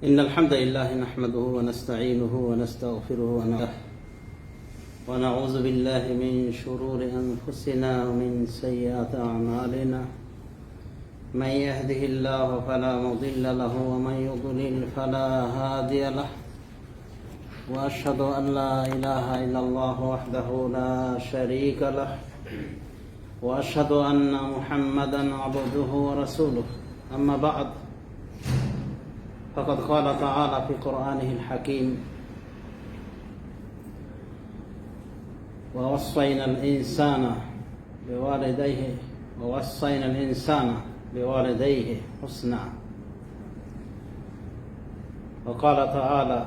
إن الحمد لله نحمده ونستعينه ونستغفره ونعوذ بالله من شرور أنفسنا ومن سيئات أعمالنا. من يهده الله فلا مضل له ومن يضلل فلا هادي له، وأشهد أن لا إله إلا الله وحده لا شريك له، وأشهد أن محمدا عبده ورسوله. أما بعد، فقد قال تعالى في قرآنه الحكيم: ووصينا الإنسان بوالديه حسنا. وقال تعالى: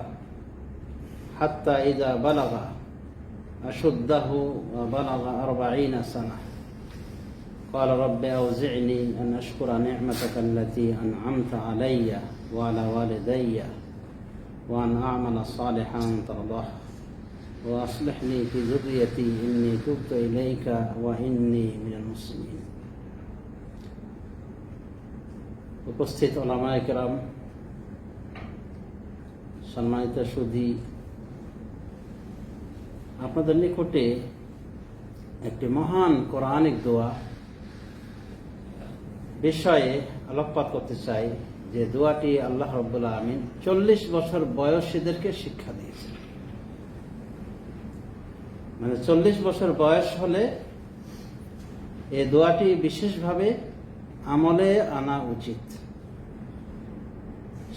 حتى إذا بلغ أشده وبلغ 40 سنة قال رب أوزعني أن أشكر نعمتك التي أنعمت علي وعلى والدي وأن أعمل صالحا ترضاه وأصلح لي في ذريتي إني تبت إليك وإني من المسلمين. উপস্থিত উলামায়ে কেরাম, সম্মানিত সুধী, আপনাদের নিকটে একটি মহান কোরআনিক দোয়া বিষয়ে আলোকপাত করতে চাই, যে দোয়াটি আল্লাহ রাব্বুল আলামিন 40 বছর বয়সীদেরকে শিক্ষা দিয়েছেন। মানে 40 বছর বয়স হলে এই দোয়াটি বিশেষভাবে আমলে আনা উচিত,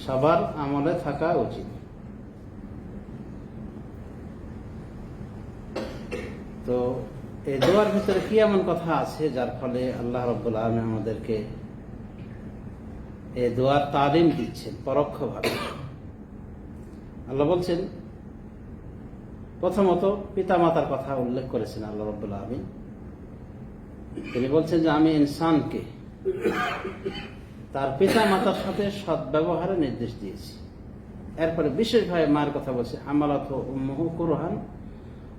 সবার আমলে থাকা উচিত। তো এই দোয়ার ভিতরে কি এমন কথা আছে যার ফলে আল্লাহ রাব্বুল আলামিন আমাদেরকে এই দোয়ার তালিম দিচ্ছেন পরোক্ষভাবে। আল্লাহ বলছেন, প্রথমত পিতামাতার কথা উল্লেখ করেছেন আল্লাহ রাব্বুল আলামিন। তিনি বলছেন যে আমি ইনসানকে তার পিতামাতার সাথে সদ্ব্যবহারের নির্দেশ দিয়েছি। এরপরে বিশেষভাবে মায়ের কথা বলছে, হামালাতহু উম্মুহু কুরহান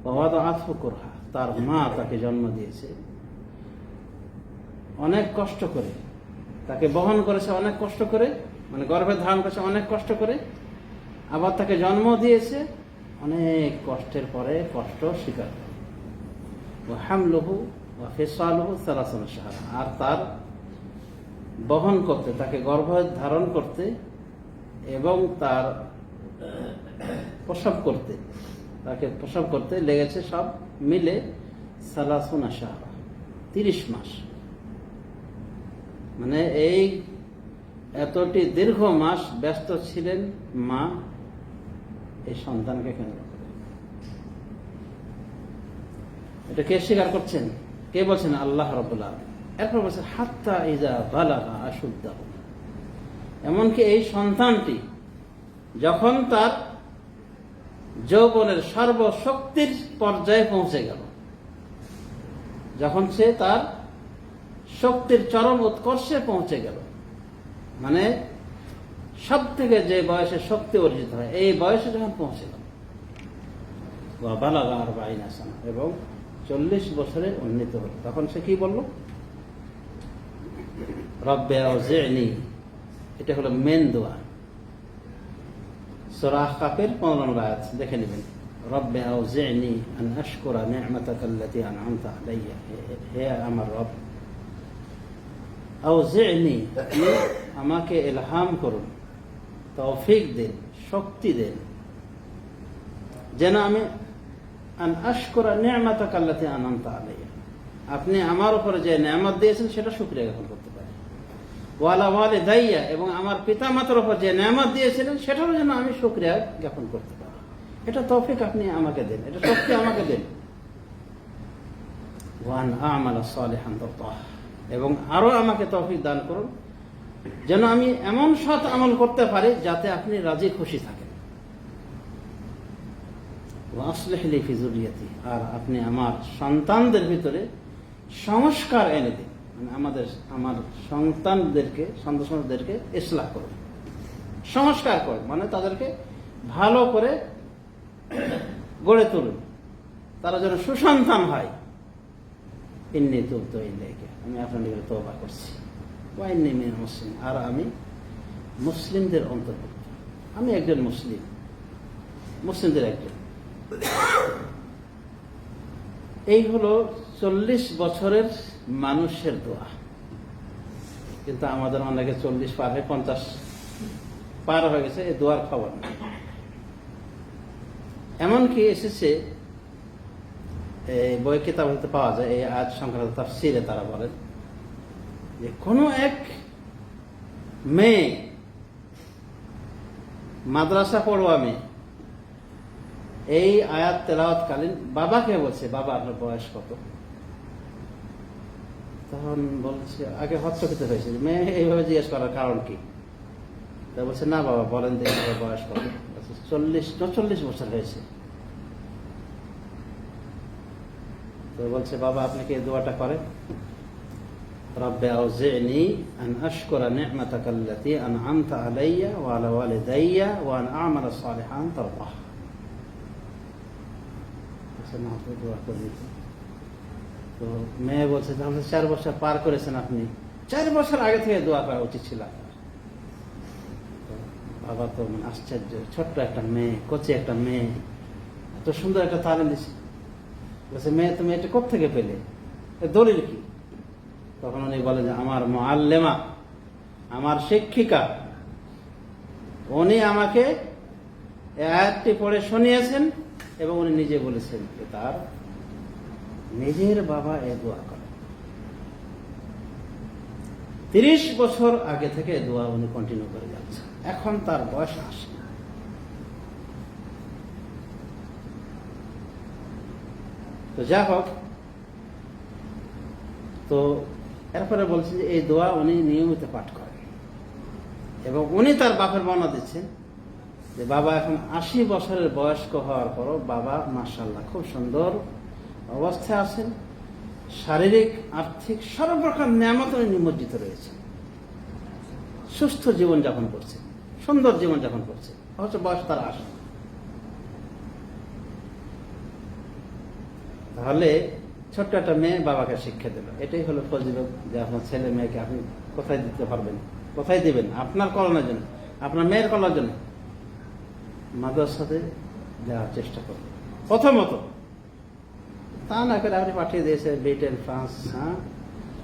ওয়া ওয়াদাআতহু কুরহা। তার মা তাকে জন্ম দিয়েছে অনেক কষ্ট করে, তাকে বহন করেছে অনেক কষ্ট করে, মানে গর্ভে ধারণ করেছে অনেক কষ্ট করে, আবার তাকে জন্ম দিয়েছে অনেক কষ্টের পরে কষ্ট স্বীকার করে। ওয়া হামলুহু ওয়া ফিসালুহু 30 শাহরা। আর তার বহন করতে, তাকে গর্ভে ধারণ করতে এবং তার প্রসব করতে, তাকে প্রসব করতে লেগেছে সব মিলে 30 শাহরা, 30 মাস। মানে এই এতটি দীর্ঘ মাস ব্যস্ত ছিলেন মা এই সন্তানকে কেন্দ্র করে। এটা কে স্বীকার করছেন? কে বলছেন? আল্লাহ রাব্বুল আলামিন। এরপর বলছেন হাত্তা ইযা বালাগা আশুদ্দাহু। এমনকি এই সন্তানটি যখন তার যৌবনের সর্বশক্তির পর্যায়ে পৌঁছে গেল, যখন সে তার শক্তির চরম উৎকর্ষে পৌঁছে গেল, মানে সব থেকে যে বয়সে শক্তি অর্জিত হয় এই বয়সে যখন পৌঁছে গেল, ওয়া বালাগা 40 সানা, এবং 40 বছরে উন্নীত হল, তখন সে কি বলল? রব্বে আউজি'নি। এটা হলো মেন দোয়া। সূরা আহকাফের 15 নম্বর আয়াত দেখে নেবেন। রব্বে আউজি'নি আন আশকুরা নি'মাতাকা আল্লাতী আন'আমতা আলাইয়া। হে আমার রব, আউজি'নি, আমাকে ইলহাম করুন, তৌফিক দেন, শক্তি দেন, যেন আমি আন আশকুরা নি'মাতাকা আল্লাতী আন'আমতা আলাইয়া, আপনি আমার উপরে যে নেয়ামত দিয়েছেন সেটা শুকরিয়া জ্ঞাপন করতে পারি। ওয়ালা ওয়ালিদাইয়া, এবং আমার পিতামাতার উপর যে নেয়ামত দিয়েছিলেন সেটারও যেন আমি শুকরিয়া জ্ঞাপন করতে পারি। এটা তৌফিক আপনি আমাকে দেন, এটা শক্তি আমাকে দেন। ওয়া আন আ'মালা সালিহান তারদাহ, এবং আরো আমাকে তৌফিক দান করুন যেন আমি এমন সৎ আমল করতে পারি যাতে আপনি রাজি খুশি থাকেন। ওয়া আসলিহ লি ফি যুররিয়াতি, আর আপনি আমার সন্তানদের ভিতরে সংস্কার এনে দিন, মানে আমার সন্তানদেরকে ইসলাহ করুন, সংস্কার করুন, মানে তাদেরকে ভালো করে গড়ে তুলুন, তারা যেন সুসন্তান হয়। ইন্নী তুবতু ইলাইকা, আমি আপনার নিকট তওবা করছি। ওয়া ইন্নী মিনাল মুসলিমিন, আর আমি মুসলিমদের অন্তর্ভুক্ত। আমি একজন মুসলিমদের একজন। এই হলো 40 বছরের মানুষের দোয়া। কিন্তু আমাদের অনেকে 40 পার হয়ে 50 পার হয়ে গেছে, এই দোয়ার খবর নেই। এমনকি এসেছে বই কিতাব হতে পাওয়া যায়, এই আয়াত সংক্রান্ত তাফসীরে তারা বলেন যে কোনো এক মেয়ে, মাদ্রাসা পড়ুয়া মেয়ে, এই আয়াত তেলাওয়াতকালীন বাবাকে বলছে, বাবা আপনার বয়স কত? তখন বলছে, আগে হচ্চকিত হয়েছে, মেয়ে এইভাবে জিজ্ঞেস করার কারণ কি? তা বলছে, না বাবা বলেন দেখি আপনার বয়স কত? 40 বছর হয়েছে। তো বলছে, বাবা আপনি কি এই দোয়াটা করেন? রব্বে আউজি'নি আন আশকুরা নি'মাতাকা আল্লাতী আন'আমতা আলাইয়া ওয়া আলা ওয়ালিদাইয়া ওয়া আন আ'মালা সালিহান তারদাহ। না আপনি দোয়া করবেন। তো মেয়ে বলছে, তাহলে 4 বছর পার করেছেন আপনি, 4 বছর আগে থেকে দোয়া করা উচিত ছিল। বাবা তো মানে আশ্চর্য, ছোট্ট একটা মেয়ে, কচি একটা মেয়ে, এত সুন্দর একটা তালিম দিচ্ছে। বলছে, মেয়ে তুমি এটা কোত্থেকে পেলে, দলিল কি? তখন উনি বলে যে আমার মুআল্লিমা, আমার শিক্ষিকা, উনি আমাকে এই আয়াতটি পড়ে শুনিয়েছেন এবং উনি নিজে বলেছেন যে তার নিজের বাবা এ দোয়া করে। 30 বছর আগে থেকে দোয়া উনি কন্টিনিউ করে যাচ্ছে, এখন তার বয়স 80। তো যা হোক, তো এরপরে বলছেন যে এই দোয়া উনি নিয়মিত পাঠ করেন এবং উনি তার বাপের বর্ণনা দিচ্ছেন যে বাবা এখন 80 বছরের বয়স্ক হওয়ার পরও বাবা মাশাআল্লাহ খুব সুন্দর অবস্থায় আছেন, শারীরিক আর্থিক সর্বপ্রকার নিয়ামত উনি নিমজ্জিত রয়েছেন, সুস্থ জীবনযাপন করছে, সুন্দর জীবনযাপন করছে, অথচ বয়স তার 80। তাহলে ছোট্ট একটা মেয়ে বাবাকে শিক্ষা দিল, এটাই হলো ফজিলত যে আপনার ছেলে মেয়েকে আপনি কোথায় দিতে পারবেন, কোথায় দিবেন? আপনার কল্যাণের জন্য, আপনার মেয়ের কল্যাণের জন্য মাদ্রাসাতে যাওয়ার চেষ্টা করবেন প্রথমত। তা না করে আপনি পাঠিয়ে দিয়েছে ব্রিটেন, ফ্রান্স, হ্যাঁ,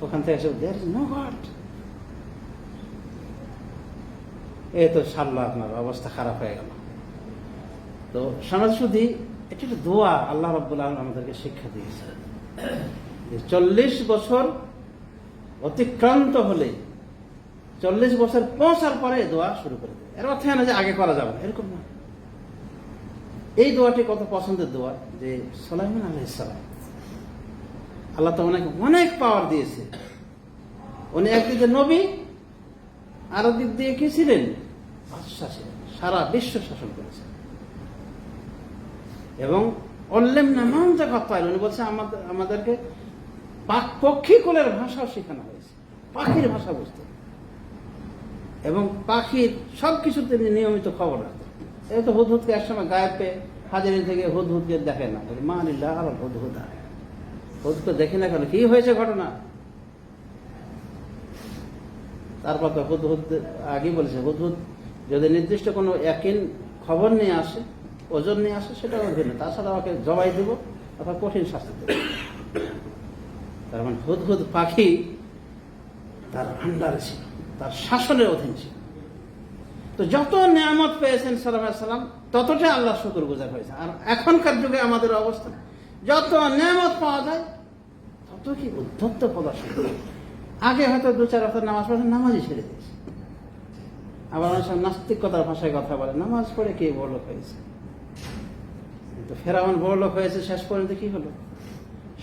ওখান থেকে এসে দেয়ার ইজ নো গড, এই তো সারলো, আপনার অবস্থা খারাপ হয়ে গেল। তো সমাজ শুধু এটা একটা দোয়া আল্লাহ রাব্বুল আলামিন আমাদেরকে শিক্ষা দিয়েছে। 40 বছর অতিক্রান্ত হলে, 40 বছর পৌঁছার পরে দোয়া শুরু করে দেবে। এর অর্থ না যে আগে করা যাবে না, এরকম না। এই দোয়াটি কত পছন্দের দোয়া যে সুলাইমান আলাইহিস সালাম, আল্লাহ তো ওনাকে অনেক পাওয়ার দিয়েছে। উনি একদিকে নবী, আর দিক দিয়ে কি ছিলেন? বাদশা ছিলেন, সারা বিশ্ব শাসন করেছেন। এবং অল্লেম নামান জায়গা পাইল, উনি বলছে আমাদেরকে পক্ষী কুলের ভাষাও শেখানো হয়েছে, পাখির ভাষা বুঝতে এবং পাখির সবকিছু তিনি নিয়মিত খবর রাখতেন। এই তো হুদহুদকে একসময় গায়েব পেয়ে হাজারি থেকে হুদহুদকে দেখেন না, মা আলিল্লাহ আবার হুদহুদা, হুদকে দেখে না কেন, কি হয়েছে ঘটনা? তারপর তো হুদহুদ আগে বলেছে, হুদহুদ যদি নির্দিষ্ট কোনো একিন খবর নিয়ে আসে, ওজন নিয়ে আসে, সেটা ভিন্ন, তাছাড়া আমাকে জবাই দেব অথবা কঠিন শাস্তি দেব। তার মানে হুদহুদ পাখি তার আন্ডারে ছিল, তার শাসনের অধীন ছিল। তো যত নিয়ামত পেয়েছেন সাল্লাল্লাহু আলাইহি সাল্লাম, ততটাই আল্লাহ শুকরগুজার হয়েছে। আর এখনকার যুগে আমাদের অবস্থা, যত নিয়ামত পাওয়া যায় তত কি উদ্ধত্ত প্রদর্শন। আগে হয়তো 2-4 রাকাত নামাজ পড়ে নামাজই ছেড়ে দিয়েছে। আবার অনেক সময় নাস্তিকতার ভাষায় কথা বলে, নামাজ পড়ে কে বড়লোক হয়েছে? কিন্তু ফেরাউন বড়লোক হয়েছে, শেষ পর্যন্ত কি হলো?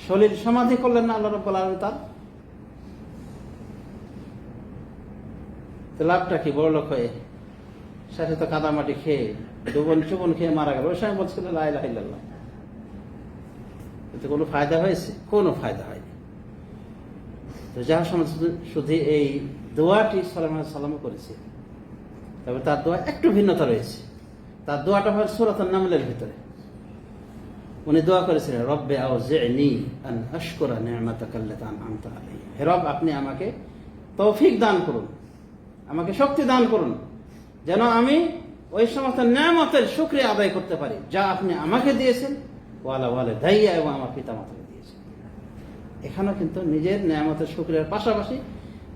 সলিল সমাধি করলেন না আল্লাহ রাব্বুল আলামিন তার? তো লাভটা কি বড়লোক হয়ে? শেষে তো কাদামাটি খেয়ে, চুবন খেয়ে মারা গেল। ওই সময় বলছিল লা ইলাহা ইল্লাল্লাহ, এতে কোনো ফায়দা হয়েছে? কোনো ফায়দা হয়নি। তো যার সময় শুধু এই দোয়াটি সাল্লাল্লাহু আলাইহি সাল্লাম করেছে, তবে তার দোয়া একটু ভিন্নতা রয়েছে। তার দোয়াটা হয় সূরাতুন নামলের ভিতরে। উনি দোয়া করেছিলেন, রব্বে আউজি'নি আন আশকুরা নি'মাতাকা আল্লাতী আন'আমতা আলাইয়া। হে রব, আপনি আমাকে তৌফিক দান করুন, আমাকে শক্তি দান করুন, যেন আমি ওই সমস্ত নেয়ামতের শুকরিয়া আদায় করতে পারি যা আপনি আমাকে দিয়েছেন, ওয়ালা ওয়ালিদাইয়া, এবং আমার পিতামাতাকে দিয়েছেন। এখানেও কিন্তু নিজের নেয়ামতের শুকরিয়ার পাশাপাশি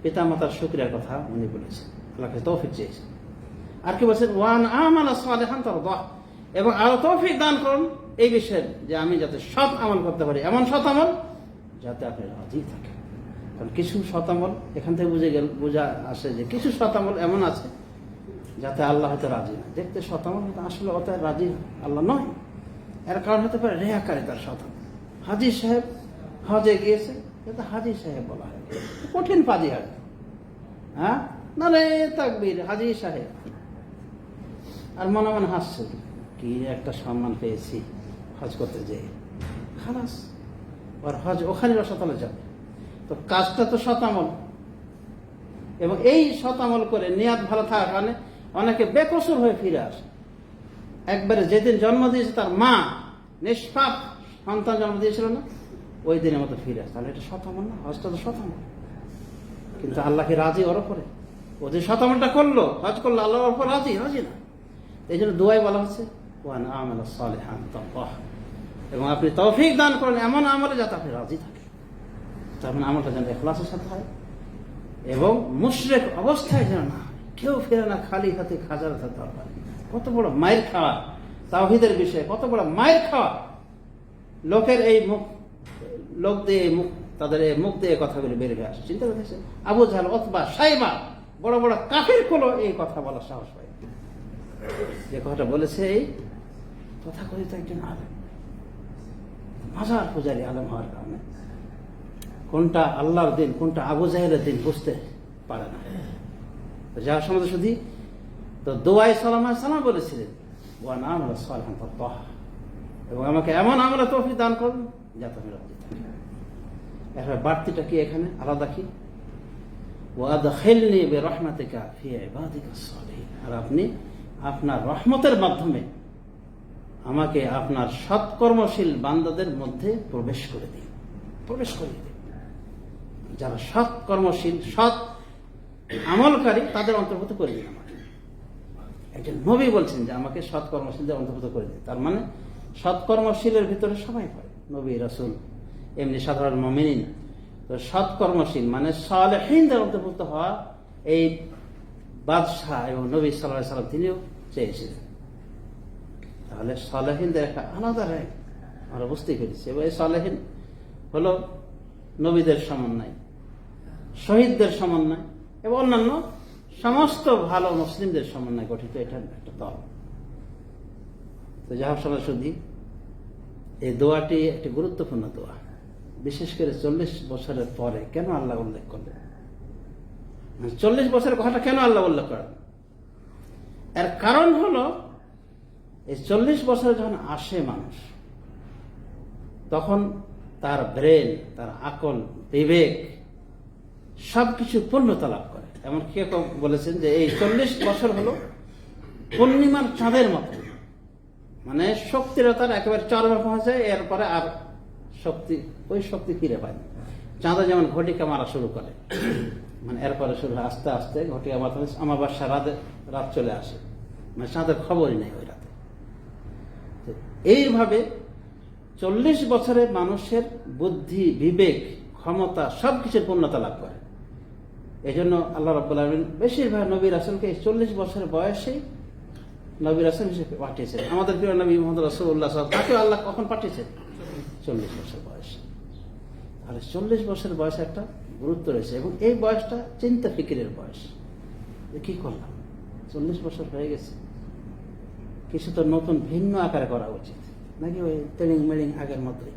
পিতামাতার শুকরিয়ার কথা উনি বলেছেন, আল্লাহকে তৌফিক চেয়েছেন। আর কি বলছেন, ওয়ান আমালা সালিহান তারদাহ, এবং আরো তৌফিক দান করুন এই বিষয়ে যে আমি যাতে সৎ আমল করতে পারি, এমন সৎ আমল যাতে আপনি রাজি থাকেন। কারণ কিছু সৎ আমল এখান থেকে বোঝা আসে যে কিছু সৎ আমল এমন আছে যাতে আল্লাহ হয়তো রাজি না। দেখতে সৎ আমল কিন্তু আসলে অত রাজি আল্লাহ নয়। এর কারণ হতে পারে রেয়াকারিতার সৎ আমল। হাজী সাহেব হজে গিয়েছে, কিন্তু হাজী সাহেব বলা হয়, কঠিন পাজি হয়, হ্যাঁ না রে তাকবীর হাজী সাহেব, আর মনে মনে হাসছে, কি একটা সম্মান পেয়েছি হজ করতে যেয়ে, খালাস আর হজ ওখানে রসাতলে যাবে। তো কাজটা তো শতামল, এবং এই শতামল করে নিয়াত ভালো থাকার কারণে অনেকে বেকসুর হয়ে ফিরে আসে। একবারে যেদিন জন্ম দিয়েছে তার মা নিষ্পাপ সন্তান জন্ম দিয়েছিল না, ওই দিনের মতো ফিরে আসে। তাহলে এটা শতামল না? হজটা তো শতামল, কিন্তু আল্লাহকে রাজি ওর উপরে। ও যে শতামলটা করলো, হজ করলো, আল্লাহর উপর রাজি না। এই জন্য দুয়াই বলা হচ্ছে ওয়ান আমালা সালিহান তারদাহ, এবং আপনি তৌফিক দান করেন এমন আমলে যাতে আপনি রাজি থাকেন। তার মানে আমলটা যেন ইখলাসের সাথে হয়, এবং মুশরিক অবস্থায় যেন না, কেউ ফেরে না খালি হাতে খাজার হাতে তরবারি। কত বড় মায়ের খাওয়া তাওহীদের বিষয়ে, কত বড় মায়ের খাওয়া। লোকের এই মুখ, লোক দিয়ে মুখ, তাদের এই মুখ দিয়ে কথাগুলি বের হয়ে আসে। চিন্তা করেছেন, আবু জাহল, উতবা, শাইবা, বড় বড় কাফির গুলো এই কথা বলার সাহস পায়। যে কথাটা বলেছে এই তথাকথিত একজন আলেম, মাজার পূজারী আলেম হওয়ার কারণে কোনটা আল্লাহর দিন কোনটা আবু জাহেলের দিন বুঝতে পারে না। যার সমাজে শুধু তো দোয়াই সালাম বলেছিলেন ওয়ান আমালা সালিহান তারদাহ, এবং আমাকে এমন আমলে তৌফিক দান করুন যাতে আমি রাজি থাকি। এবার বাড়তিটা কি এখানে আলাদা কি, ওয়াদখিলনি বিরহমাতিকা ফি ইবাদিকাস সালিহিন, আর আপনি আপনার রহমতের মাধ্যমে আমাকে আপনার সৎকর্মশীল বান্দাদের মধ্যে প্রবেশ করে দিন। যারা সৎকর্মশীল, সৎ আমলকারী, তাদের অন্তর্ভুক্ত করে দিন আমাকে। একজন নবী বলছেন যে আমাকে সৎকর্মশীলদের অন্তর্ভুক্ত করে দিন। তার মানে সৎকর্মশীলের ভিতরে সবাই পড়ে, নবী, রাসূল, এমনি সাধারণ মুমিন। তো সৎকর্মশীল মানে সালেহীনদের অন্তর্ভুক্ত হওয়া এই বাদশাহ এবং নবী সাল্লাল্লাহু আলাইহি ওয়াসাল্লাম তিনিও চেয়েছিলেন। তাহলে সালেহীনদের একটা আলাদা র্যাঙ্ক আমরা বুঝতেই পেরেছি। এবং এই সালেহীন হলো নবীদের সমন্বয়, শহীদদের সমন্বয় এবং অন্যান্য সমস্ত ভালো মুসলিমদের সমন্বয় গঠিত এটা একটা দল। তো যাহা সবাই শুধু এই দোয়াটি একটি গুরুত্বপূর্ণ দোয়া, বিশেষ করে 40 বছরের পরে কেন আল্লাহ উল্লেখ করলেন? 40 বছরের কথাটা কেন আল্লাহ উল্লেখ করেন? এর কারণ হলো এই 40 বছরে যখন আসে মানুষ, তখন তার ব্রেন, তার আকল, বিবেক সবকিছু পূর্ণতা লাভ করে। এমন কেউ বলেছেন যে এই 40 বছর হলো পূর্ণিমার চাঁদের মতো, মানে শক্তিরতার একেবারে চরমে পৌঁছায়, এরপরে আর ওই শক্তি ফিরে পায়। চাঁদা যেমন ঘটিকা মারা শুরু করে, মানে এরপরে শুরু হয় আস্তে আস্তে ঘটিকা মারা, আমাবাস্যা রাত চলে আসে, মানে চাঁদের খবরই নেই ওই রাতে। এইভাবে 40 বছরে মানুষের বুদ্ধি, বিবেক, ক্ষমতা সবকিছুর পূর্ণতা লাভ করে। এই জন্য আল্লাহ রাব্বুল আলামিন বেশিরভাগ নবী রাসূলকে 40 বছরের বয়সেই নবী রাসূল হিসেবে পাঠিয়েছেন। আমাদের প্রিয় নবী মুহাম্মদ রাসূলুল্লাহ সাল্লাল্লাহু আলাইহি ওয়াসাল্লাম, তাকে আল্লাহ কখন পাঠিয়েছেন? 40 বছর বয়সে। তাহলে 40 বছরের বয়সে একটা গুরুত্ব রয়েছে, এবং এই বয়সটা চিন্তা ফিকিরের বয়স। কি করলাম, 40 বছর হয়ে গেছে, কিছু তো নতুন ভিন্ন আকারে করা উচিত, নাকি ওই তেড়িং মেড়িং আগের মতোই,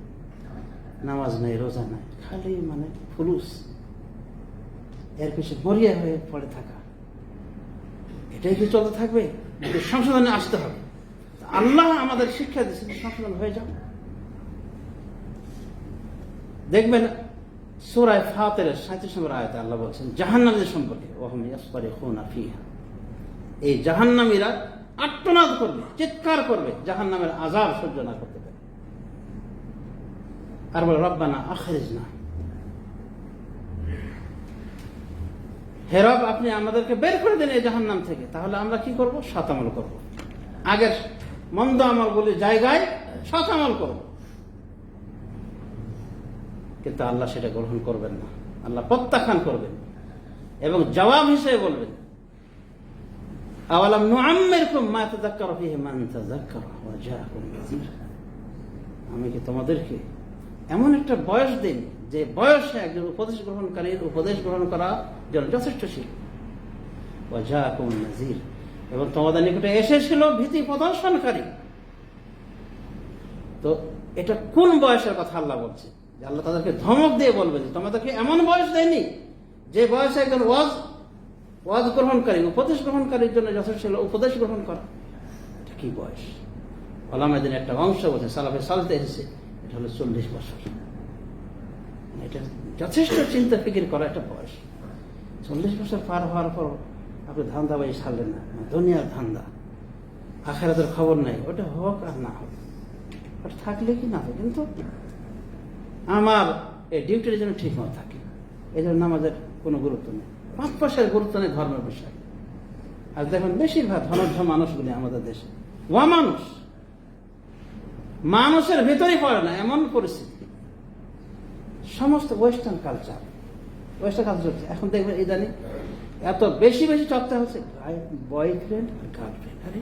নামাজ নাই, রোজা নাই, খালি মানে ফুলুস, এর পিছনে মরিয়া হয়ে পড়ে থাকা, এটাই কি চলতে থাকবে? সংশোধনে আসতে হবে। আল্লাহ আমাদের শিক্ষা দিচ্ছেন সংশোধন হয়ে যাও। দেখবেন সূরা ফাতিরের 37 নম্বর আয়াতে আল্লাহ বলছেন জাহান্নামীদের সম্পর্কে, ওয়াহুম ইয়াসতারিখুনা ফিহা, এই জাহান্নামীরা আর্তনাদ করবে, চিৎকার করবে, জাহান্নামের আযাব সহ্য না করতে পারে, আর বলে রব্বানা আখরিজনা হে রব, আপনি আমাদেরকে বের করে দেন এই জাহান্নাম থেকে, তাহলে আমরা কি করব? সৎ আমল করব, আগের মন্দ আমলগুলির জায়গায় সৎ আমল করব। কিন্তু আল্লাহ সেটা গ্রহণ করবেন না, আল্লাহ প্রত্যাখ্যান করবেন এবং জবাব হিসেবে বলবেন, আওয়ালাম নুআম্মিরকুম মা তাযাক্কারু ফীহি মান তাযাক্কারা ওয়া জাআকুম নাযীর। আমি কি তোমাদেরকে এমন একটা বয়স দিন যে বয়সে একজন উপদেশ গ্রহণকারীর উপদেশ গ্রহণ করা জন্য যথেষ্ট ছিল। ওয়া জাআকুম নাযীর, এবং তোমাদের নিকটে এসেছিল ভীতি প্রদর্শনকারী। তো এটা কোন বয়সের কথা আল্লাহ বলছে? যে আল্লাহ তাদেরকে ধমক দিয়ে বলবে যে তোমাদেরকে এমন বয়স দেয়নি যে বয়সে একজন ওয়াজ গ্রহণকারী উপদেশ গ্রহণকারীর জন্য যথেষ্ট ছিল উপদেশ গ্রহণ করা। এটা কি বয়স? ওলামাদের একটা অংশ বলছে, সালাফে সালতে এসেছে, এটা হলো 40 বছর। এটা যথেষ্ট চিন্তা ফিকির করা একটা বয়স। 40 বছর পার হওয়ার পর আপনি ধান্দাবাজি ছাড়লেন না, দুনিয়ার ধান্দা, আখিরাতের খবর নাই, ওটা হোক আর না হোক, ওটা থাকলে কি না হোক, কিন্তু আমার এই ডিউটির জন্য ঠিক মতো থাকে, এই জন্য নামাজের কোনো গুরুত্ব নেই, 5 পয়সার গুরুত্ব নেই ধর্মের বিষয়। আর দেখুন বেশিরভাগ ধনাঢ্য মানুষগুলি আমাদের দেশে মানুষের ভেতরেই পড়ে না, এমন পরিস্থিতি। সমস্ত ওয়েস্টার্ন কালচার হচ্ছে। এখন দেখবেন ইদানিং এত বেশি চর্চা হচ্ছে বয়ফ্রেন্ড আর গার্লফ্রেন্ড। আরে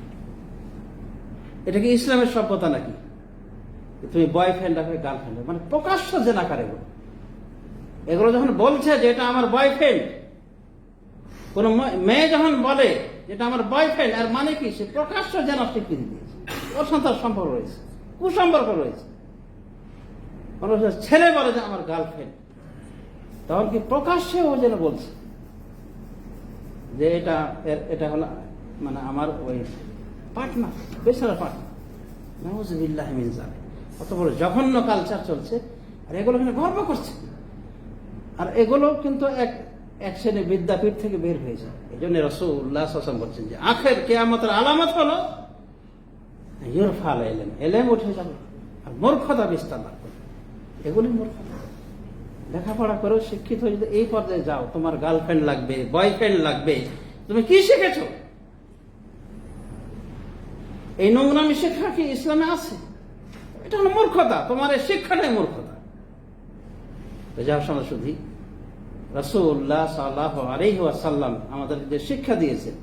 এটা কি ইসলামের সভ্যতা নাকি? তুমি বয়ফ্রেন্ড রাখবে, গার্লফ্রেন্ড, মানে প্রকাশ্য জেনাকার এগুলো যখন বলছে যে এটা আমার বয়ফ্রেন্ড, কোন মেয়ে যখন বলে যেটা আমার বয়ফ্রেন্ড, আর মানে কি সে প্রকাশ্য জেনা স্বীকৃতি দিয়েছে, ওর সাথে সম্পর্ক রয়েছে, কুসম্পর্ক রয়েছে। ছেলে বলে যে আমার গার্লফ্রেন্ড, তখন কি প্রকাশ্যে ও যেন বলছে যে এটা হলো মানে আমার ওই পার্টনার, বেচারা পার্টনার। নাউযুবিল্লাহি মিন যালিক। কত বড় জঘন্য কালচার চলছে, আর এগুলো কিন্তু গর্ব করছে। আর এগুলো কিন্তু এক শ্রেণী বিদ্যাপীঠ থেকে বের হয়েছে। এই জন্য রাসূলুল্লাহ সাল্লাল্লাহু আলাইহি ওয়াসাল্লাম বলছেন যে আখির কিয়ামতের আলামত হলো ইউরফাল ইলম উঠে যাবে আর মূর্খতা বিস্তার লাভ করবে। এগুলি মূর্খতা। লেখাপড়া করেও শিক্ষিত হয়ে যদি এই পর্যায়ে যাও, তোমার গার্লফ্রেন্ড লাগবে, বয়ফ্রেন্ড লাগবে, তুমি কি শিখেছ? এই নোংরামি শিক্ষা কি ইসলামে আছে? এটা হলো মূর্খতা, তোমার এই শিক্ষাটাই মূর্খতা। যার সঙ্গে শুধু রাসূলুল্লাহ সাল্লাল্লাহু আলাইহি ওয়াসাল্লাম আমাদেরকে যে শিক্ষা দিয়েছেন,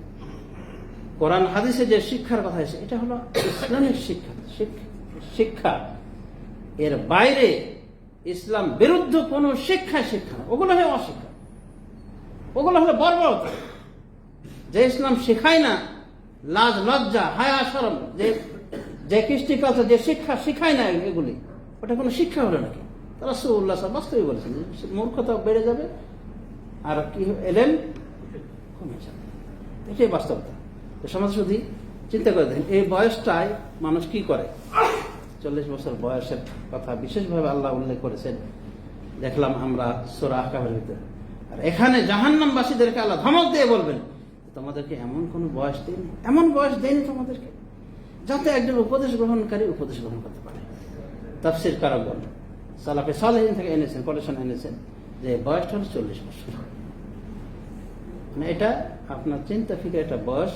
কোরআন হাদিসে যে শিক্ষার কথা আছে, এটা হলো ইসলামের শিক্ষা। এর বাইরে ইসলাম বিরুদ্ধ কোন শিক্ষা না, ওগুলো হলো অশিক্ষা, ওগুলো হলো বর্বরতা। যে ইসলাম শেখায় না লাজ লজ্জা হায়া শরম, যে কৃষ্টি কালচার যে শিক্ষা শিখায় না, এগুলি ওটা কোনো শিক্ষা হলো নাকি? রাসূলুল্লাহ সাল্লাল্লাহু আলাইহি ওয়াসাল্লাম বাস্তবে বলেছেন মূর্খতা বেড়ে যাবে আর কি এলেম কমে যাবে। এটাই বাস্তবতা। সমাজ শুধু চিন্তা করে দেখেন, এই বয়সটায় মানুষ কি করে। 40 বছর বয়সের কথা বিশেষভাবে আল্লাহ উল্লেখ করেছেন, দেখলাম আমরা সূরা আহকাফের ভিতরে। আর এখানে জাহান্নামবাসীদেরকে আল্লাহ ধমক দিয়ে বলবেন, তোমাদেরকে এমন কোন বয়স দেয়নি, এমন বয়স দেয়নি তোমাদেরকে যাতে একজন উপদেশ গ্রহণকারী উপদেশ গ্রহণ করতে পারে। তাফসীর কারকগণ সালাফে সালেহিন থেকে এনেছেন, কোটেশন এনেছেন যে বয়সটা হলো 40 বছর। মানে এটা আপনার চিন্তা ফিকে একটা বয়স,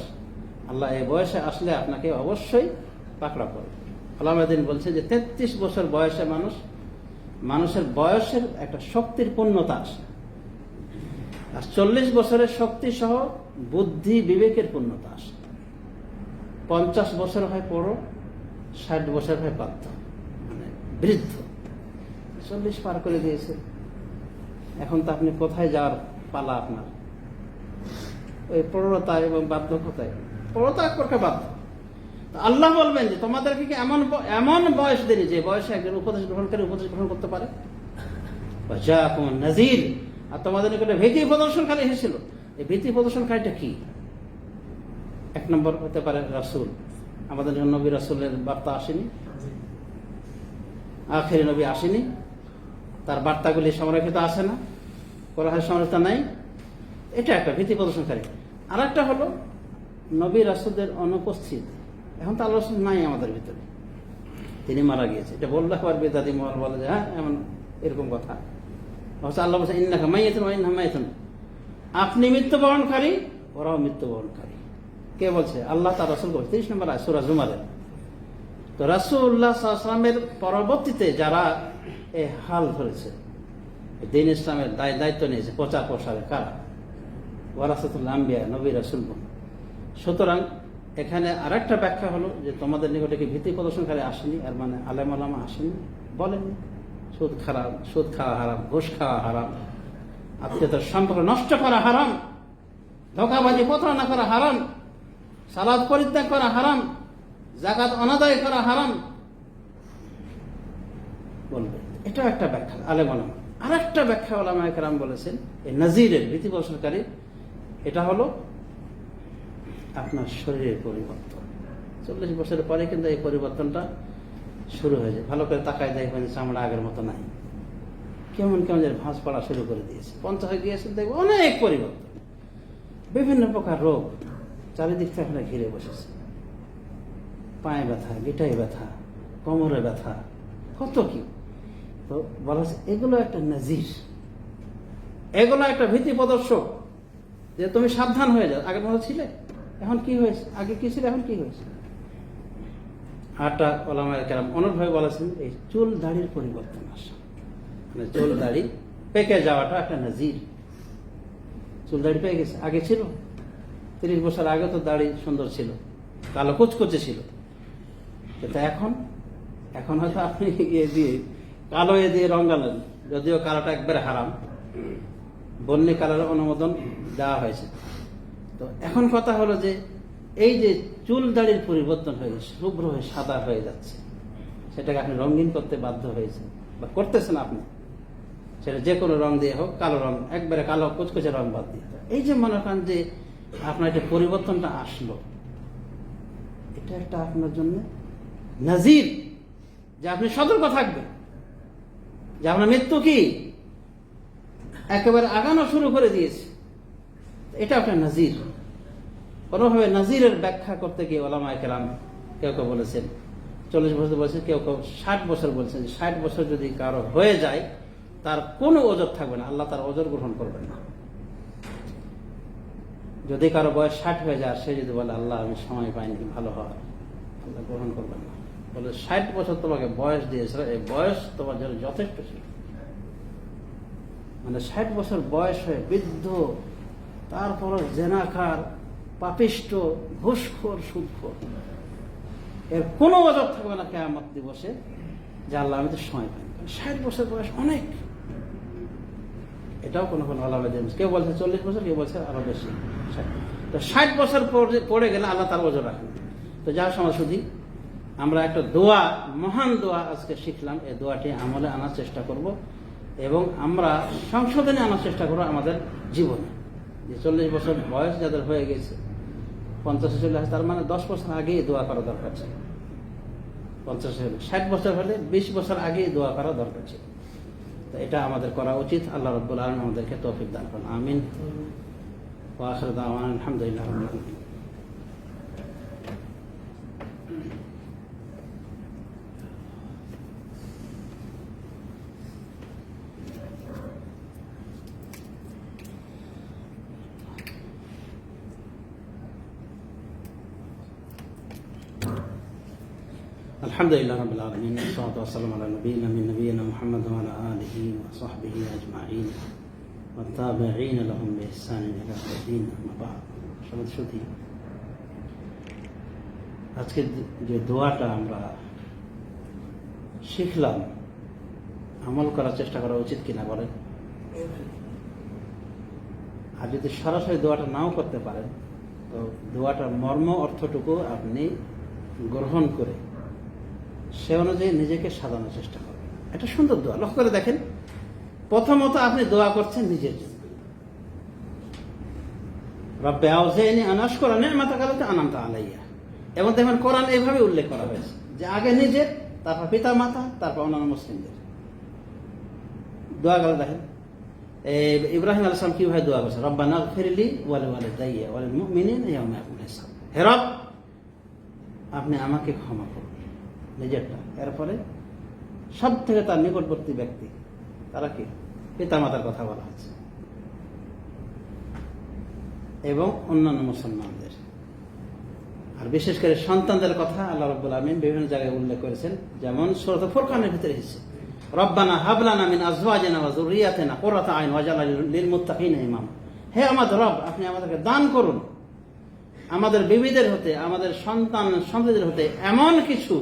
আল্লাহ এই বয়সে আসলে আপনাকে অবশ্যই পাকড়া করবে। আলামাদ্দিন বলছে যে 33 বছর বয়সে মানুষের বয়সের একটা শক্তির পূর্ণতা আসে, আর 40 বছরের শক্তি সহ বুদ্ধি বিবেকের পূর্ণতা আসে। 50 বছর হয় পড়ো, 60 বছর হয় বাধ্য, মানে বৃদ্ধ। 40 পার করে দিয়েছে, এখন তো আপনি কোথায় যাওয়ার পালা আপনার? ওই প্রৌঢ়তা এবং বার্ধক্যতায়, প্রৌঢ়তা এক প্রকার বাধ্য। আল্লাহ বলবেন যে তোমাদেরকে কি এমন বয়স দেনি যে বয়সে একজন উপদেশ গ্রহণকারী উপদেশ গ্রহণ করতে পারে? নাযীর, আর তোমাদের নিকটে ভীতি প্রদর্শনকারী এসেছিল। এই ভীতি প্রদর্শনকারীটা কি? 1 নম্বর হতে পারে রাসূল। আমাদের নবী রাসূলের বার্তা আসেনি, আখেরি নবী আসেনি, তার বার্তাগুলি সংরক্ষিত আছে না, কোরআনের সংরক্ষিত নাই, এটা একটা ভীতি প্রদর্শনকারী। আর একটা হলো নবী রাসূলদের অনুপস্থিত। এখন তো আল্লাহ রাসূল নাই আমাদের ভিতরে, তিনি মারা গিয়েছে। এটা বললে আবার বেদাতি মহল বলে যে হ্যাঁ এমন এরকম কথা। অবশ্য আল্লাহ বলছেন ইন্নাকা মাইয়াতুন ওয়া ইন্নাহুম মাইয়াতুন, আপনি মৃত্যুবরণকারী, ওরাও মৃত্যুবরণকারী। কে বলছে? আল্লাহ তার রাসূল বলছে 30 নম্বর আয়াত সূরা জুমারের। তো রাসূলুল্লাহ সাল্লাল্লাহু আলাইহি ওয়াসাল্লামের পরবর্তীতে যারা এই হাল ধরেছে, দ্বীন ইসলামের দায়িত্ব নিয়েছে প্রচার প্রসারে, কারা? ওয়ারাসাতুল আম্বিয়া, নবী রাসূলগণ। সুতরাং এখানে আরেকটা ব্যাখ্যা হলো যে তোমাদের নিকটে কি ভীতি প্রদর্শনকারী আসেনি, আর মানে আলেম ওলামা আসেনি? বলেননি। সুদ খাওয়া হারাম, ঘুষ খাওয়া হারাম, আত্মীয়তার সম্পর্ক নষ্ট করা হারাম, ধোঁকাবাজি প্রতারণা করা হারাম, সালাত পরিত্যাগ করা হারাম, যাকাত অনাদায় করা হারাম বলবে। এটাও একটা ব্যাখ্যা আলেম ওলামা। আরেকটা ব্যাখ্যা ওলামায়ে কেরাম বলেছেন, এই নাজিরের ভীতি প্রদর্শনকারী এটা হলো আপনার শরীরের পরিবর্তন। 40 বছরের পরে কিন্তু এই পরিবর্তনটা শুরু হয়ে যায়। ভালো করে তাকায় দেখবেন চামড়া আগের মতো নাই, কেমন কেমন যেন ভাঁজ পড়া শুরু করে দিয়েছে। 50 হয়ে গিয়েছে, দেখবে অনেক পরিবর্তন, বিভিন্ন প্রকার রোগ চারিদিক থেকে আপনার ঘিরে বসেছে। পায়ে ব্যথা, গিটায় ব্যথা, কোমরে ব্যথা, কত কি। তো বলা হচ্ছে এগুলো একটা নাজির, এগুলো একটা ভীতি প্রদর্শক, যে তুমি সাবধান হয়ে যাও। আগের মতো ছিলে, এখন কি হয়েছে? আগে কি ছিল, এখন কি হয়েছে? আরটা ওলামায়ে কেরাম অনুরূপভাবে বলেছেন, এই চুল দাড়ির পরিবর্তন আসা, মানে চুল দাড়ি পেকে যাওয়াটা একটা নাজির। চুল দাড়ি পেকে গেছে, আগে ছিল 30 বছর আগে তো দাড়ি সুন্দর ছিল, কালো কুচকুচে ছিল, কিন্তু এখন হয়তো আপনি কালো দিয়ে রঙালেন, যদিও কালোটা একবারে হারাম, বন্যী কালারের অনুমোদন দেওয়া হয়েছে। তো এখন কথা হলো যে এই যে চুল দাড়ির পরিবর্তন হয়ে গেছে, শুভ্র হয়ে সাদা হয়ে যাচ্ছে, সেটাকে আপনি রঙিন করতে বাধ্য হয়েছেন বা করতেছেন আপনি, সেটা যে কোনো রং দিয়ে হোক, কালো রং একবারে কালো কুচকুচে রং বাদ দিয়ে। এই যে মনে করেন যে আপনার এটা পরিবর্তনটা আসলো, এটা একটা আপনার জন্য নাজির, যে আপনি সতর্ক থাকবেন যে আপনার মৃত্যু কি একেবারে আগানো শুরু করে দিয়েছে। এটা একটা নাজির। কোনোভাবে নাজিরের ব্যাখ্যা করতে গিয়ে ওলামায়ে কেরাম কেউ কেউ বলেছেন 40 বছর বলেছেন, কেউ কেউ 60 বছর বলেছেন। 60 বছর যদি কারো হয়ে যায়, তার কোনো ওজর থাকবে না, আল্লাহ তার ওজর গ্রহণ করবেন না। যদি কারো বয়স 60 হয়ে যায়, সে যদি বলে আল্লাহ আমি সময় পাইনি ভালো হওয়ার, আল্লাহ গ্রহণ করবেন না। বলে 60 বছর তোমাকে বয়স দিয়েছিল, এই বয়স তোমার জন্য যথেষ্ট ছিল। মানে 60 বছর বয়স হয়ে বৃদ্ধ, তারপর জেনাকার, পাপিষ্ট, ঘুষখোর, সুদখোর, এর কোনো ওজর থাকবে না কিয়ামত দিবসে যে আল্লাহ আমি তো সময় পাই। 60 বছর বয়স অনেক। এটাও কোনো আলাদা জিনিস। কেউ বলছে 40 বছর, কেউ বলছে আরো বেশি। তো 60 বছর পড়ে গেলে আল্লাহ তার ওজর রাখেন। তো যার সময় শুধু আমরা একটা দোয়া, মহান দোয়া আজকে শিখলাম, এই দোয়াটি আমলে আনার চেষ্টা করব এবং আমরা সংশোধনে আনার চেষ্টা করবো আমাদের জীবনে। যে 40 বছর বয়স যাদের হয়ে গেছে, 50 চলে আসে, তার মানে 10 বছর আগেই দোয়া করা দরকার ছিল। 50 হলে 60 বছর হলে 20 বছর আগেই দোয়া করা দরকার ছিল। তো এটা আমাদের করা উচিত। আল্লাহ রাব্বুল আলামিন আমাদেরকে তৌফিক দান করুন, আমিন। ওয়া আখিরু দাওয়ানা আলহামদুলিল্লাহি রাব্বিল আলামিন। আলহামদুলিল্লাহ রাব্বিল আলামিন, ওয়াসসালাতু ওয়াসসালামু আলা নবিয়িনা মুহাম্মদ ওয়া আলা আলিহি ওয়া সাহবিহি আজমাইন ওয়া তাবিঈন লাহুম বিইহসান ইলা ইয়াউমিদ্দিন, আম্মা বা'দ। শুধু আজকে যে দোয়াটা আমরা শিখলাম, আমল করার চেষ্টা করা উচিত কিনা বলেন? আর যদি সরাসরি দোয়াটা নাও করতে পারেন, তো দোয়াটার মর্ম অর্থটুকু আপনি গ্রহণ করে সে অনুযায়ী নিজেকে সাজানোর চেষ্টা করবেন। এটা সুন্দর দোয়া, লক্ষ্য করে দেখেন। প্রথমত আপনি দোয়া করছেন নিজের জন্য, রব্বে আউজিনি আন আশকুরা নি'মাতাকা আল্লাতী আন'আমতা আলাইয়া। এবং দেখবেন কোরআন এইভাবে উল্লেখ করা হয়েছে যে আগে নিজের, তারপর পিতা মাতা, তারপর অন্যান্য মুসলিমদের। দোয়া গেল দেখেন ইব্রাহিম আলাইহিস সালাম কিভাবে দোয়া করেছেন, রব্বানা ইগফিরলি ওয়া লিওয়ালিদাইয়া ওয়া লিল মুমিনিনা ইয়াওমা ইয়াকুমুল হিসাব। হে রব, আপনি আমাকে ক্ষমা করুন, নিজেরটা। এরপরে সব থেকে তার নিকটবর্তী ব্যক্তি, তারা কি? পিতা মাতার কথা বলা হচ্ছে। এবং অন্যান্য মুসলমানদের। আর বিশেষ করে সন্তানদের কথা আল্লাহ রাব্বুল আলামিন বিভিন্ন জায়গায় উল্লেখ করেছেন, যেমন সূরা ফুরকানের ভিতরে এসেছে, রব্বানা হাব লানা মিন আজওয়াজিনা ওয়া যুররিয়াতিনা কুররাতা আইন ওয়াজআলনা লিল মুত্তাকিনা ইমামা। হে আমাদের রব, আপনি আমাদেরকে দান করুন আমাদের বিবিদের হতে, আমাদের সন্তানদের হতে এমন কিছু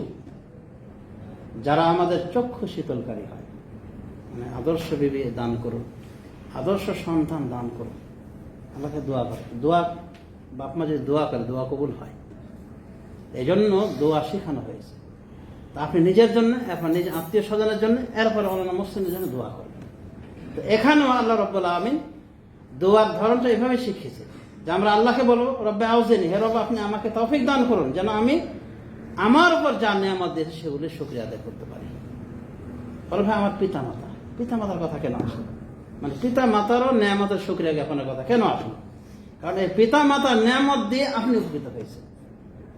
যারা আমাদের চক্ষু শীতলকারী হয়। মানে আদর্শ বিবি দান করুন, আদর্শ সন্তান দান করুন। আল্লাহকে দোয়া করে, দোয়া বাপ মা যদি দোয়া করে দোয়া কবুল হয়, এই জন্য দোয়া শেখানো হয়েছে। তা আপনি নিজের জন্য, আপনার নিজের আত্মীয় স্বজনের জন্য, এরপরে অন্যান্য মুসলিমদের জন্য দোয়া করবেন। তো এখানেও আল্লাহ রাব্বুল আলামিন দোয়ার ধরনটা এভাবে শিখিয়েছে যে আমরা আল্লাহকে বলবো, রব্বে আউজিনি, হে রব আপনি আমাকে তৌফিক দান করুন যেন আমি আমার উপর যা নিয়ামত দিয়েছে সেগুলির শুকরিয়া আদায় করতে পারি। বলো ভাই আমার পিতামাতার কথা কেন আসলো? মানে পিতা মাতারও নিয়ামতের শুকরিয়া জ্ঞাপনের কথা কেন আসলো? কারণ এই পিতা মাতার নিয়ামত দিয়ে আপনি উপকৃত হয়েছেন।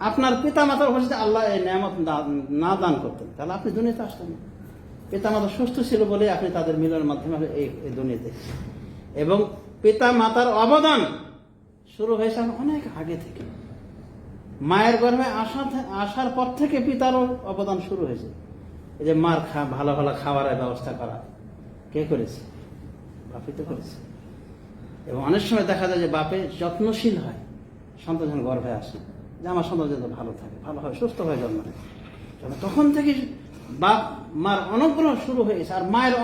আপনার পিতা মাতার উপর যদি আল্লাহ এই নিয়ামত না দান করতেন তাহলে আপনি দুনিয়াতে আসতেন না। পিতা মাতা সুস্থ ছিল বলে আপনি তাদের মিলনের মাধ্যমে এই দুনিয়াতে, এবং পিতা মাতার অবদান শুরু হয়েছে অনেক আগে থেকে। মায়ের গর্ভে আসার পর থেকে পিতারও অবদান শুরু হয়েছে। এই যে মার ভালো ভালো খাবারের ব্যবস্থা করা কে করেছে? বাপই তো করেছে। এবং অনেক সময় দেখা যায় যে বাপে যত্নশীল হয় সন্তান যখন গর্ভে আসে, যে আমার সন্তান যাতে ভালো থাকে, ভালো হয়, সুস্থ হয়ে জন্ম নেয়। তখন থেকে বাপ মার অনুগ্রহ শুরু হয়েছে। আর মায়ের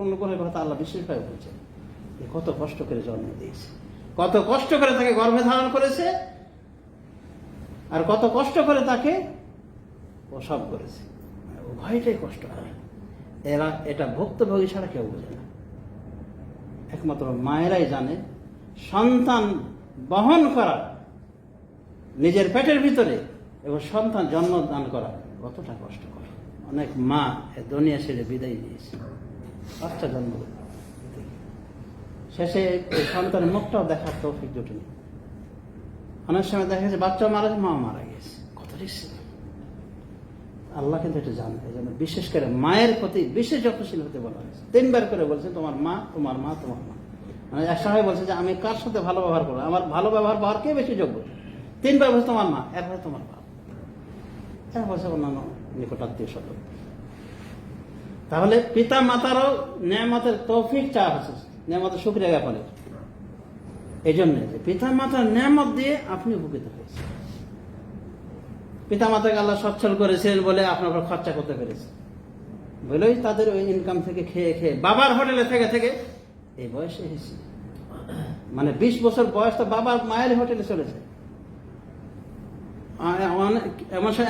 অনুগ্রহের কথা আল্লাহ বিশেষভাবে বলছে, কত কষ্ট করে জন্ম দিয়েছে, কত কষ্ট করে তাকে গর্ভে ধারণ করেছে, আর কত কষ্ট করে তাকে প্রসব করেছে। উভয়টাই কষ্ট হয়। এরা এটা ভুক্তভোগী ছাড়া কেউ বোঝে না। একমাত্র মায়েরাই জানে সন্তান বহন করা নিজের পেটের ভিতরে এবং সন্তান জন্মদান করা কতটা কষ্টকর। অনেক মা দুনিয়া ছেড়ে বিদায় নিয়েছে, বাচ্চা জন্ম শেষে এই সন্তানের মুখটাও দেখার তৌফিক জুটেনি। অনেক সময় দেখা গেছে বাচ্চা মারা গেছে, মা মারা গেছে। কত রিস্ক! আল্লাহ কিন্তু এটা জানে। এই জন্য বিশেষ করে মায়ের প্রতি বিশেষ যত্নশীল হতে বলা হয়েছে। 3 বার করে বলছে তোমার মা, তোমার মা, তোমার মা। মানে এক সময় বলছে যে আমি কার সাথে ভালো ব্যবহার করবো, আমার ভালো ব্যবহার পাওয়ার কে বেশি যোগ্য? 3 বার বলছে তোমার মা, এরপরে তোমার বাপ, এর বলছে অন্যান্য নিকটাত্মীয় স্বজন। তাহলে পিতা মাতারও নিয়ামতের তৌফিক চাওয়া হচ্ছে, নিয়ামতের শুকরিয়া জ্ঞাপনের। এই জন্য যে পিতা মাতার নিয়ামত দিয়ে আপনি উপকৃত হয়েছেন। পিতা মাতাকে আল্লাহ সচ্ছল করেছেন বলে আপনার উপর খরচা করতে পেরেছে, বলেই তাদের ওই ইনকাম থেকে খেয়ে খেয়ে বাবার হোটেলে থেকে থেকে এই বয়সে এসেছে। মানে 20 বছর বয়স তো বাবার মায়ের হোটেলে চলেছে।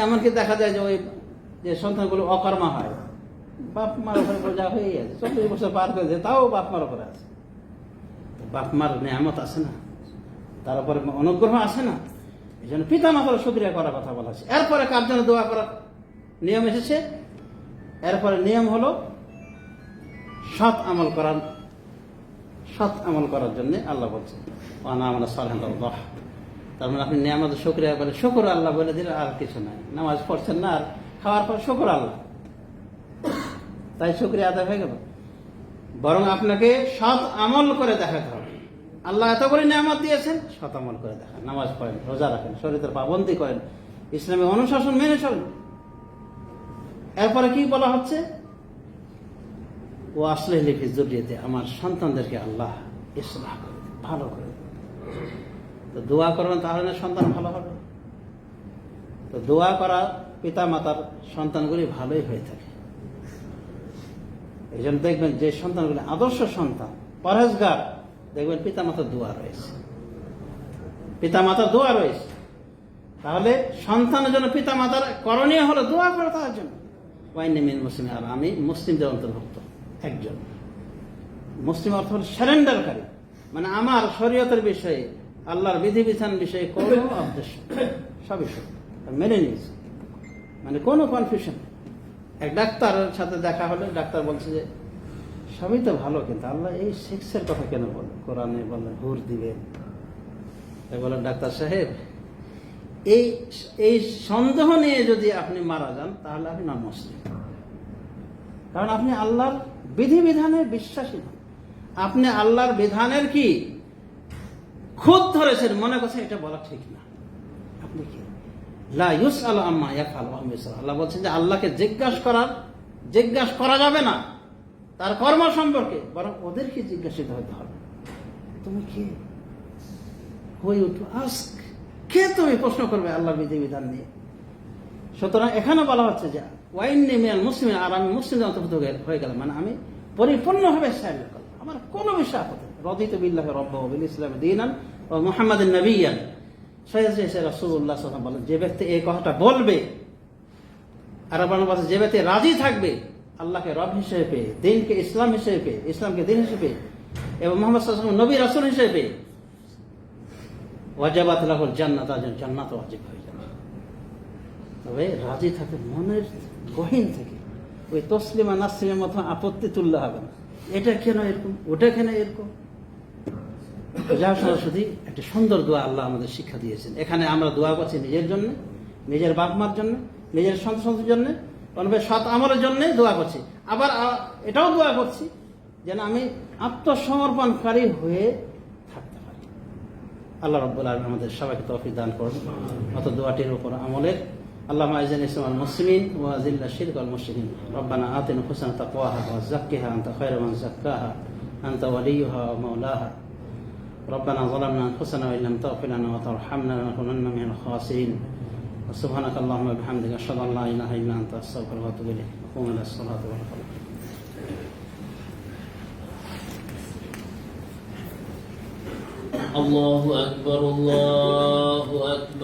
এমনকি দেখা যায় যে ওই যে সন্তানগুলো অকর্মা হয়, বাপ মার উপরে বোঝা হয়ে গেছে, 40 বছর পার করেছে, তাও বাপ মার উপরে আছে। বাপ মার নিয়ামত আছে না, তার উপরে অনুগ্রহ আছে না। এই জন্য পিতা মাতার শুকরিয়া করার কথা বলা আছে। এরপরে কার জন্য দোয়া করার নিয়ম এসেছে? এরপরে নিয়ম হলো সৎ আমল করার জন্য আল্লাহ বলছে ওয়ানা আমালা সালেহান তারদাহ। তার মানে আপনি নিয়ামতের শুকরিয়া করে শুকর আল্লাহ বলে দিলে আর কিছু নাই। নামাজ পড়ছেন না, আর খাওয়ার পর শুকর আল্লাহ, তাই শুকরিয়া আদায় হয়ে গেল। বরং আপনাকে সৎ আমল করে দেখাতে হবে। আল্লাহ এত করে নিয়ামত দিয়েছেন, সৎ আমল করে দেখান। নামাজ পড়েন, রোজা রাখেন, শরীরের পাবন্দি করেন, ইসলামী অনুশাসন মেনে চলেন। এরপরে কি বলা হচ্ছে? ও আসলে লিখে জড়িয়েতে আমার সন্তানদেরকে আল্লাহ ইসলাহ করে দেন, ভালো করে দেন। তো দোয়া করবেন, তাহলে না সন্তান ভালো হবে। তো দোয়া করা পিতা মাতার সন্তানগুলি ভালোই হয়ে থাকে। এই জন্য দেখবেন যে সন্তানগুলি আদর্শ সন্তান, পরহেজগার, দেখবেন পিতা মাতার দোয়া রয়েছে, পিতা মাতার দোয়া রয়েছে। তাহলে সন্তানের জন্য পিতা মাতার করণীয় হলো দোয়া করে তার জন্য। ওয়াইন মিন মুসলিম, আর আমি মুসলিমদের অন্তর্ভুক্ত একজন। মুসলিম অর্থ হল সারেন্ডারকারী, মানে আমার শরীয়তের বিষয়ে, আল্লাহর বিধিবিধান বিষয়ে কোনো অবজেকশন, সবই সব মেনে নিয়েছে, মানে কোনো কনফিউশন। এক ডাক্তারের সাথে দেখা হলে ডাক্তার বলছে যে সবই তো ভালো, কিন্তু আল্লাহ এই সেক্সের কথা কেন বলেন? কোরআনে বললেন হুর দিবেন। বলেন ডাক্তার সাহেব, এই সন্দেহ নিয়ে যদি আপনি মারা যান তাহলে আপনি নন মুসলিম। কারণ আপনি আল্লাহর বিধিবিধানে বিশ্বাসী নন, আপনি আল্লাহর বিধানের কি খুদ ধরেছেন, মনে করছেন এটা বলা ঠিক না। আপনি কি লা ইউসআলু আম্মা ইয়াফআলু ওয়া হুম ইউসআলুন। আল্লাহ বলছেন যে আল্লাহকে জিজ্ঞাসা করা যাবে না তার কর্ম সম্পর্কে, বরং ওদেরকে জিজ্ঞাসিত হতে হবে। তুমি কে? Who you to ask? কে তুমি প্রশ্ন করবে আল্লাহর বিধিবিধান নিয়ে? সুতরাং এখানে বলা হচ্ছে যে ওয়াইন্নী মিনাল মুসলিমিন, আর আমি মুসলিমদের অন্তর্ভুক্ত হয়ে গেলাম, মানে আমি পরিপূর্ণভাবে ইসলাম করলাম, আমার কোনো বিষয় আপত্তি নেই। রাদিতু বিল্লাহি রাব্বান ওয়া বিল ইসলামি দীনান ওয়া মুহাম্মাদিন নাবিয়্যান। সৈয়দ রাসূলুল্লাহ সাল্লাল্লাহু আলাইহি ওয়াসাল্লাম বলেন, যে ব্যক্তি এই কথাটা বলবে, আর আপনার কাছে যে ব্যক্তি রাজি থাকবে আল্লাহকে রব হিসেবে পেয়ে, দ্বীনকে ইসলাম হিসেবে পেয়ে, ইসলামকে দ্বীন হিসেবে পেয়ে, এবং মুহাম্মদ সাল্লাল্লাহু আলাইহি ওয়াসাল্লাম নবী রাসূল হিসেবে পেয়ে, ওয়াজাবাত লাহুল জান্নাত, জান্নাত ওয়াজিব হয়ে যাবে। তবে রাজি থাকে মনের গহীন থেকে, ওই তসলিমা নাসলিমের মতো আপত্তি তুললে হবে না, এটা কেন এরকম, ওটা কেন এরকম। যার সরাসরি একটা সুন্দর দোয়া আল্লাহ আমাদের শিক্ষা দিয়েছেন। এখানে আমরা দোয়া করছি নিজের জন্য, নিজের বাপ মার জন্য, নিজের সন্তানের জন্য, অনেক সৎ আমলের জন্য দোয়া করছি। আবার এটাও দোয়া করছি যেন আমি আত্মসমর্পণকারী হয়ে থাকতে পারি। আল্লাহ রাব্বুল আলামিন আমাদের সবাইকে তৌফিক দান করুন অত দোয়াটির উপর আমলের। আল্লাহুম্মা আইজ্জিল ইসলাম ওয়াল মুসলিমিন ওয়া আযিল্লা শিরকা ওয়াল মুশরিকিন। রব্বানা আতিনা হুসনা তাকওয়াহা ওয়া যাক্কিহা আনতা খায়রু মান যাক্কাহা আনতা ওয়ালিয়ুহা ওয়া মাওলাহা। ربنا ظلمنا أنفسنا وإن لم تغفر لنا وترحمنا لنكونن من الخاسرين. سبحانك اللهم وبحمدك أشهد أن لا إله إلا أنت أستغفرك وأتوب إليك. قوموا إلى الصلاة والصلاة. الله أكبر الله أكبر.